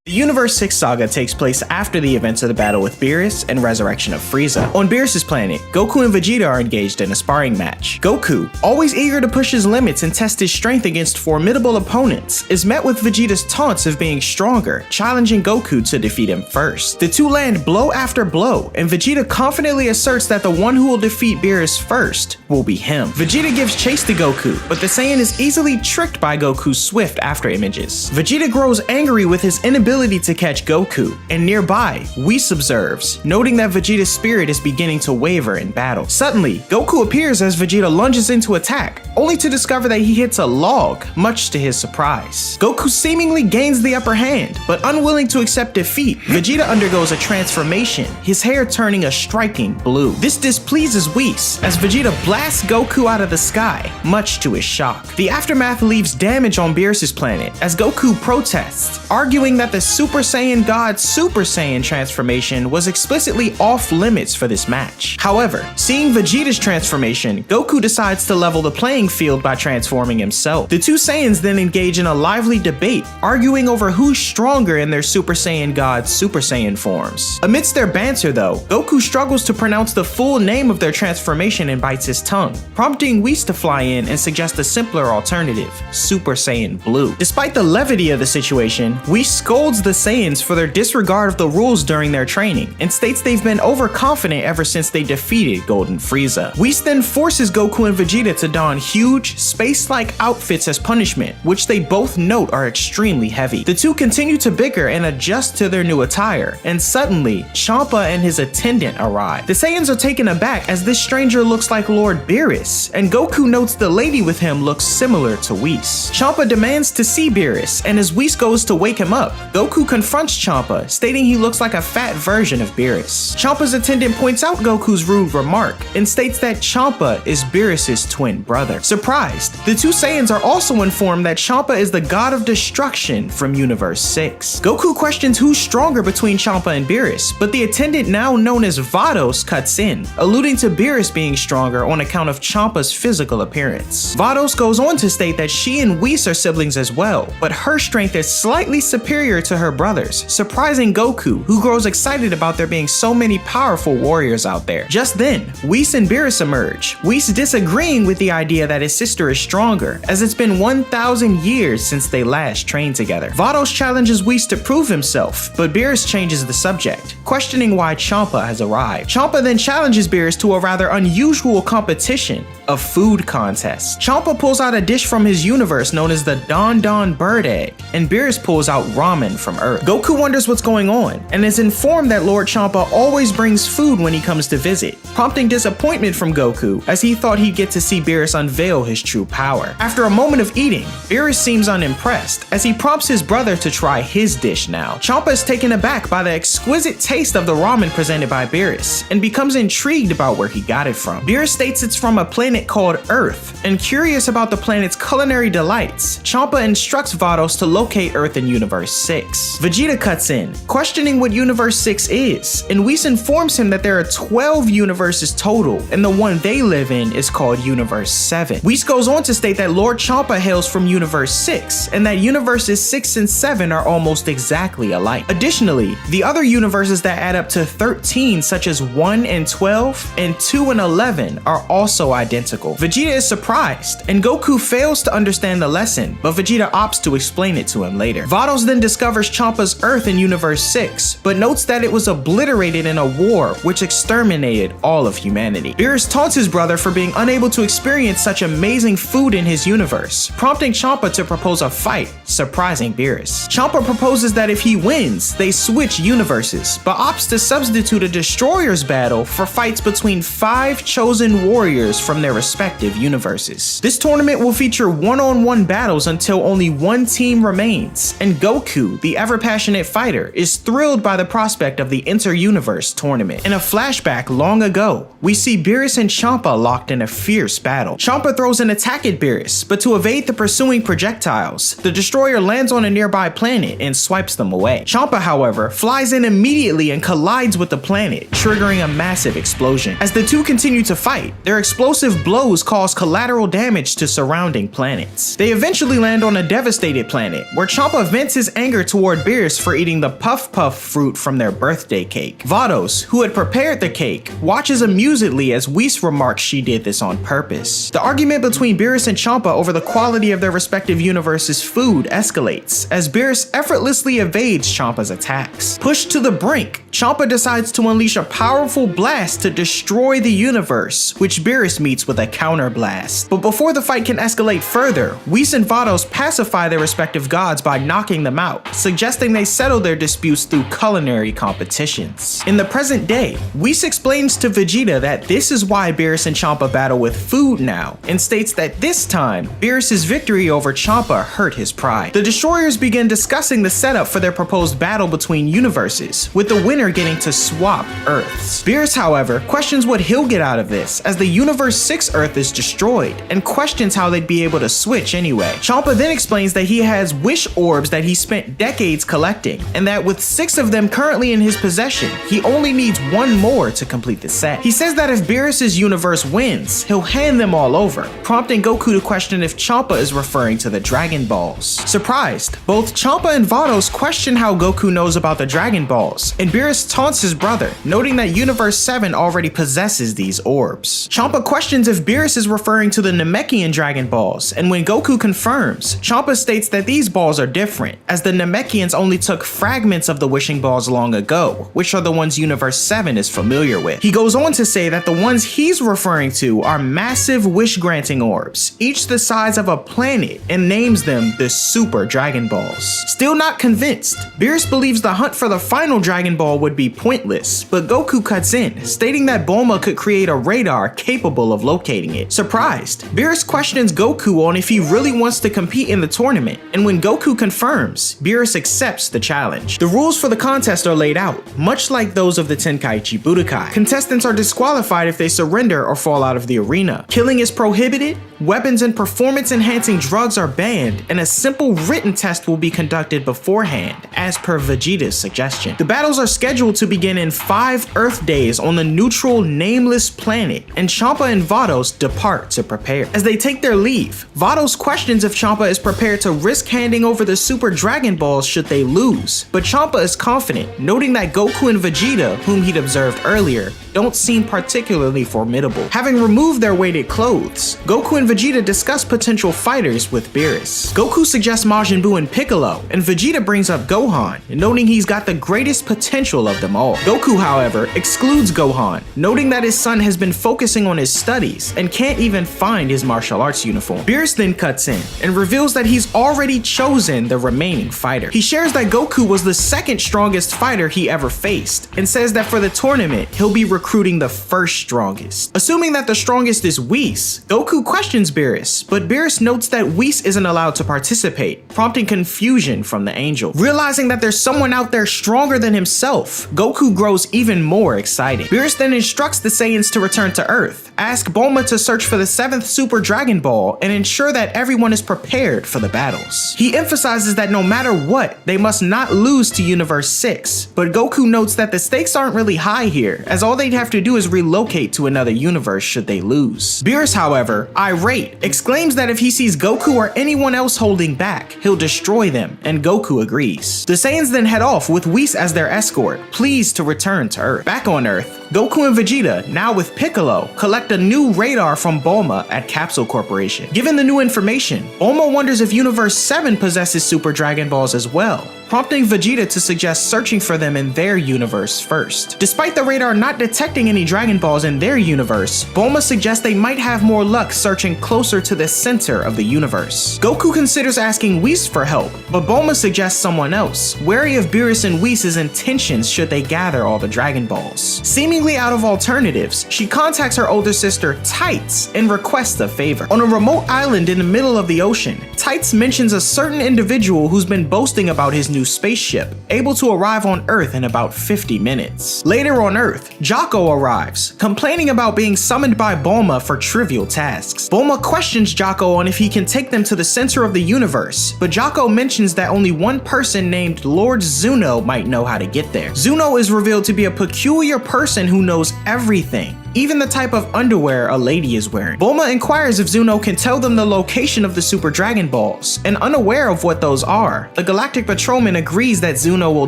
The Universe 6 saga takes place after the events of the battle with Beerus and resurrection of Frieza. On Beerus' planet, Goku and Vegeta are engaged in a sparring match. Goku, always eager to push his limits and test his strength against formidable opponents, is met with Vegeta's taunts of being stronger, challenging Goku to defeat him first. The two land blow after blow, and Vegeta confidently asserts that the one who will defeat Beerus first will be him. Vegeta gives chase to Goku, but the Saiyan is easily tricked by Goku's swift after images. Vegeta grows angry with his inability to catch Goku, and nearby, Whis observes, noting that Vegeta's spirit is beginning to waver in battle. Suddenly, Goku appears as Vegeta lunges into attack, only to discover that he hits a log, much to his surprise. Goku seemingly gains the upper hand, but unwilling to accept defeat, Vegeta undergoes a transformation, his hair turning a striking blue. This displeases Whis, as Vegeta blasts Goku out of the sky, much to his shock. The aftermath leaves damage on Beerus' planet, as Goku protests, arguing that the Super Saiyan God Super Saiyan transformation was explicitly off limits for this match. However, seeing Vegeta's transformation, Goku decides to level the playing field by transforming himself. The two Saiyans then engage in a lively debate, arguing over who's stronger in their Super Saiyan God Super Saiyan forms. Amidst their banter though, Goku struggles to pronounce the full name of their transformation and bites his tongue, prompting Whis to fly in and suggest a simpler alternative, Super Saiyan Blue. Despite the levity of the situation, Whis scolds the Saiyans for their disregard of the rules during their training, and states they've been overconfident ever since they defeated Golden Frieza. Whis then forces Goku and Vegeta to don huge, space-like outfits as punishment, which they both note are extremely heavy. The two continue to bicker and adjust to their new attire, and suddenly, Champa and his attendant arrive. The Saiyans are taken aback as this stranger looks like Lord Beerus, and Goku notes the lady with him looks similar to Whis. Champa demands to see Beerus, and as Whis goes to wake him up, Goku confronts Champa, stating he looks like a fat version of Beerus. Champa's attendant points out Goku's rude remark and states that Champa is Beerus' twin brother. Surprised, the two Saiyans are also informed that Champa is the god of destruction from Universe 6. Goku questions who's stronger between Champa and Beerus, but the attendant, now known as Vados, cuts in, alluding to Beerus being stronger on account of Champa's physical appearance. Vados goes on to state that she and Whis are siblings as well, but her strength is slightly superior to her brothers, surprising Goku, who grows excited about there being so many powerful warriors out there. Just then, Whis and Beerus emerge, Whis disagreeing with the idea that his sister is stronger, as it's been 1,000 years since they last trained together. Vados challenges Whis to prove himself, but Beerus changes the subject, questioning why Champa has arrived. Champa then challenges Beerus to a rather unusual competition, a food contest. Champa pulls out a dish from his universe known as the Don Don Bird Egg, and Beerus pulls out ramen from Earth. Goku wonders what's going on, and is informed that Lord Champa always brings food when he comes to visit, prompting disappointment from Goku, as he thought he'd get to see Beerus unveil his true power. After a moment of eating, Beerus seems unimpressed, as he prompts his brother to try his dish now. Champa is taken aback by the exquisite taste of the ramen presented by Beerus, and becomes intrigued about where he got it from. Beerus states it's from a planet called Earth, and curious about the planet's culinary delights, Champa instructs Vados to locate Earth in Universe 6. Vegeta cuts in, questioning what Universe 6 is, and Whis informs him that there are 12 universes total, and the one they live in is called Universe 7. Whis goes on to state that Lord Champa hails from Universe 6, and that Universes 6 and 7 are almost exactly alike. Additionally, the other universes that add up to 13, such as 1 and 12, and 2 and 11, are also identical. Vegeta is surprised, and Goku fails to understand the lesson, but Vegeta opts to explain it to him later. Vados then discovers Champa's Earth in Universe 6, but notes that it was obliterated in a war which exterminated all of humanity. Beerus taunts his brother for being unable to experience such amazing food in his universe, prompting Champa to propose a fight, surprising Beerus. Champa proposes that if he wins, they switch universes, but opts to substitute a Destroyers battle for fights between 5 chosen warriors from their respective universes. This tournament will feature one-on-one battles until only one team remains, and Goku, the ever-passionate fighter, is thrilled by the prospect of the inter-universe tournament. In a flashback long ago, we see Beerus and Champa locked in a fierce battle. Champa throws an attack at Beerus, but to evade the pursuing projectiles, the destroyer lands on a nearby planet and swipes them away. Champa, however, flies in immediately and collides with the planet, triggering a massive explosion. As the two continue to fight, their explosive blows cause collateral damage to surrounding planets. They eventually land on a devastated planet, where Champa vents his anger toward Beerus for eating the Puff Puff fruit from their birthday cake. Vados, who had prepared the cake, watches amusedly as Whis remarks she did this on purpose. The argument between Beerus and Champa over the quality of their respective universes' food escalates, as Beerus effortlessly evades Champa's attacks. Pushed to the brink, Champa decides to unleash a powerful blast to destroy the universe, which Beerus meets with a counter blast. But before the fight can escalate further, Whis and Vados pacify their respective gods by knocking them out, suggesting they settle their disputes through culinary competitions. In the present day, Whis explains to Vegeta that this is why Beerus and Champa battle with food now, and states that this time, Beerus' victory over Champa hurt his pride. The Destroyers begin discussing the setup for their proposed battle between universes, with the winner getting to swap Earths. Beerus, however, questions what he'll get out of this, as the Universe 6 Earth is destroyed, and questions how they'd be able to switch anyway. Champa then explains that he has wish orbs that he spent decades collecting, and that with 6 of them currently in his possession, he only needs 1 more to complete the set. He says that if Beerus' universe wins, he'll hand them all over, prompting Goku to question if Champa is referring to the Dragon Balls. Surprised, both Champa and Vados question how Goku knows about the Dragon Balls, and Beerus taunts his brother, noting that Universe 7 already possesses these orbs. Champa questions if Beerus is referring to the Namekian Dragon Balls, and when Goku confirms, Champa states that these balls are different, as the Namekians only took fragments of the wishing balls long ago, which are the ones Universe 7 is familiar with. He goes on to say that the ones he's referring to are massive wish-granting orbs, each the size of a planet, and names them the Super Dragon Balls. Still not convinced, Beerus believes the hunt for the final Dragon Ball would be pointless, but Goku cuts in, stating that Bulma could create a radar capable of locating it. Surprised, Beerus questions Goku on if he really wants to compete in the tournament, and when Goku confirms, Beerus accepts the challenge. The rules for the contest are laid out, much like those of the Tenkaichi Budokai. Contestants are disqualified if they surrender or fall out of the arena. Killing is prohibited, weapons and performance-enhancing drugs are banned, and a simple written test will be conducted beforehand, as per Vegeta's suggestion. The battles are scheduled to begin in 5 Earth days on the neutral, nameless planet, and Champa and Vados depart to prepare. As they take their leave, Vados questions if Champa is prepared to risk handing over the Super Dragon Balls should they lose, but Champa is confident, noting that Goku and Vegeta, whom he'd observed earlier, don't seem particularly formidable. Having removed their weighted clothes, Goku and Vegeta discuss potential fighters with Beerus. Goku suggests Majin Buu and Piccolo, and Vegeta brings up Gohan, noting he's got the greatest potential of them all. Goku, however, excludes Gohan, noting that his son has been focusing on his studies and can't even find his martial arts uniform. Beerus then cuts in and reveals that he's already chosen the remaining fighter. He shares that Goku was the second strongest fighter he ever faced, and says that for the tournament, he'll be recruiting the first strongest. Assuming that the strongest is Whis, Goku questions Beerus, but Beerus notes that Whis isn't allowed to participate, prompting confusion from the angel. Realizing that there's someone out there stronger than himself, Goku grows even more excited. Beerus then instructs the Saiyans to return to Earth, ask Bulma to search for the 7th Super Dragon Ball, and ensure that everyone is prepared for the battles. He emphasizes that no matter what, they must not lose to Universe 6, but Goku notes that the stakes aren't really high here, as all they'd have to do is relocate to another universe should they lose. Beerus, however, irate, exclaims that if he sees Goku or anyone else holding back, he'll destroy them, and Goku agrees. The Saiyans then head off with Whis as their escort, pleased to return to Earth. Back on Earth, Goku and Vegeta, now with Piccolo, collect a new radar from Bulma at Capsule Corporation. Given the new information, Bulma wonders if Universe 7 possesses Super Dragon Balls as well, prompting Vegeta to suggest searching for them in their universe first. Despite the radar not detecting any Dragon Balls in their universe, Bulma suggests they might have more luck searching closer to the center of the universe. Goku considers asking Whis for help, but Bulma suggests someone else, wary of Beerus and Whis' intentions should they gather all the Dragon Balls. Seemingly out of alternatives, she contacts her older sister Tights and requests a favor. On a remote island in the middle of the ocean, Tights mentions a certain individual who's been boasting about his new spaceship, able to arrive on Earth in about 50 minutes. Later on Earth, Jocko arrives, complaining about being summoned by Bulma for trivial tasks. Bulma questions Jocko on if he can take them to the center of the universe, but Jocko mentions that only one person named Lord Zuno might know how to get there. Zuno is revealed to be a peculiar person who knows everything, even the type of underwear a lady is wearing. Bulma inquires if Zuno can tell them the location of the Super Dragon Balls, and unaware of what those are, the Galactic Patrolman agrees that Zuno will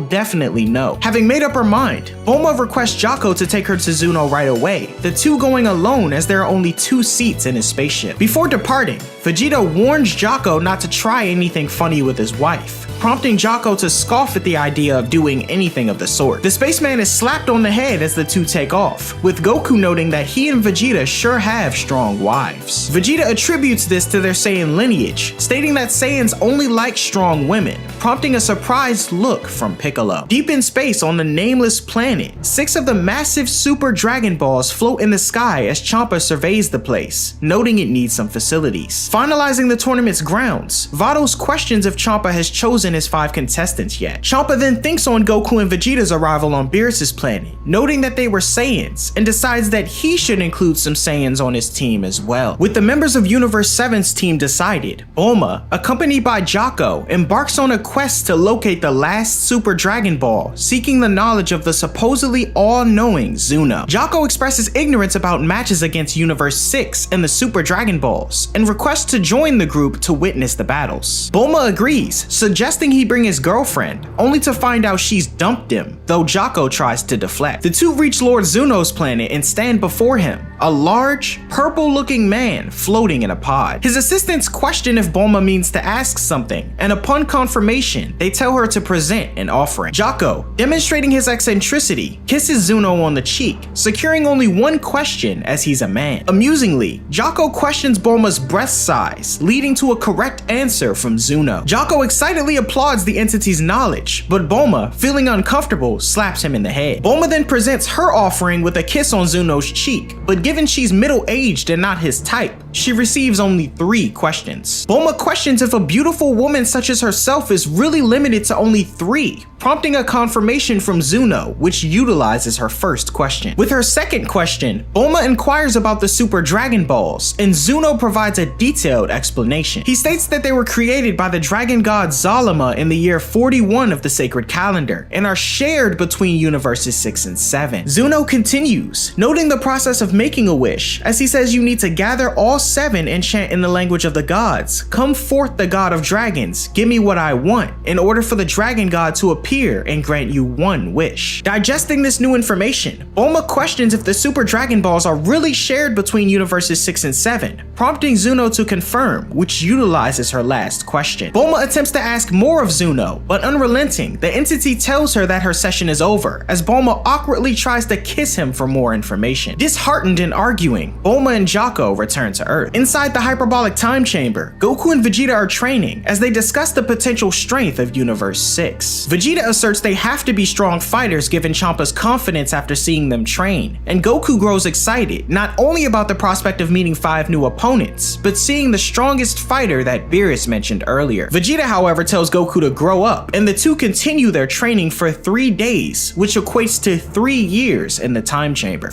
definitely know. Having made up her mind, Bulma requests Jaco to take her to Zuno right away, the two going alone as there are only 2 seats in his spaceship. Before departing, Vegeta warns Jaco not to try anything funny with his wife, prompting Jaco to scoff at the idea of doing anything of the sort. The spaceman is slapped on the head as the two take off, with Goku noting that he and Vegeta sure have strong wives. Vegeta attributes this to their Saiyan lineage, stating that Saiyans only like strong women, prompting a surprised look from Piccolo. Deep in space on the nameless planet, 6 of the massive Super Dragon Balls float in the sky as Champa surveys the place, noting it needs some facilities. Finalizing the tournament's grounds, Vados questions if Champa has chosen his 5 contestants yet. Champa then thinks on Goku and Vegeta's arrival on Beerus' planet, noting that they were Saiyans, and decides that he should include some Saiyans on his team as well. With the members of Universe 7's team decided, Bulma, accompanied by Jaco, embarks on a quest to locate the last Super Dragon Ball, seeking the knowledge of the supposedly all-knowing Zuno. Jaco expresses ignorance about matches against Universe 6 and the Super Dragon Balls, and requests to join the group to witness the battles. Bulma agrees, suggesting he bring his girlfriend, only to find out she's dumped him, though Jaco tries to deflect. The two reach Lord Zuno's planet and stand before him, a large, purple-looking man floating in a pod. His assistants question if Bulma means to ask something, and upon confirmation, they tell her to present an offering. Jaco, demonstrating his eccentricity, kisses Zuno on the cheek, securing only one question as he's a man. Amusingly, Jaco questions Bulma's breast size, leading to a correct answer from Zuno. Jaco excitedly applauds the entity's knowledge, but Bulma, feeling uncomfortable, slaps him in the head. Bulma then presents her offering with a kiss on Zuno's cheek, but given she's middle-aged and not his type, she receives only 3 questions. Bulma questions if a beautiful woman such as herself is really limited to only 3, prompting a confirmation from Zuno, which utilizes her first question. With her second question, Bulma inquires about the Super Dragon Balls, and Zuno provides a detailed explanation. He states that they were created by the dragon god Zalama in the year 41 of the sacred calendar, and are shared between universes 6 and 7. Zuno continues, noting the process of making a wish, as he says you need to gather all 7 and chant in the language of the gods. Come forth the god of dragons, give me what I want, in order for the dragon god to appear and grant you 1 wish. Digesting this new information, Bulma questions if the Super Dragon Balls are really shared between universes 6 and 7, prompting Zuno to confirm, which utilizes her last question. Bulma attempts to ask more of Zuno, but unrelenting, the entity tells her that her session is over, as Bulma awkwardly tries to kiss him for more information. Disheartened and arguing, Bulma and Jaco return to Earth. Inside the hyperbolic time chamber, Goku and Vegeta are training as they discuss the potential strength of Universe 6. Vegeta asserts they have to be strong fighters given Champa's confidence after seeing them train, and Goku grows excited, not only about the prospect of meeting 5 new opponents, but seeing the strongest fighter that Beerus mentioned earlier. Vegeta, however, tells Goku to grow up, and the two continue their training for 3 days, which equates to 3 years in the time chamber.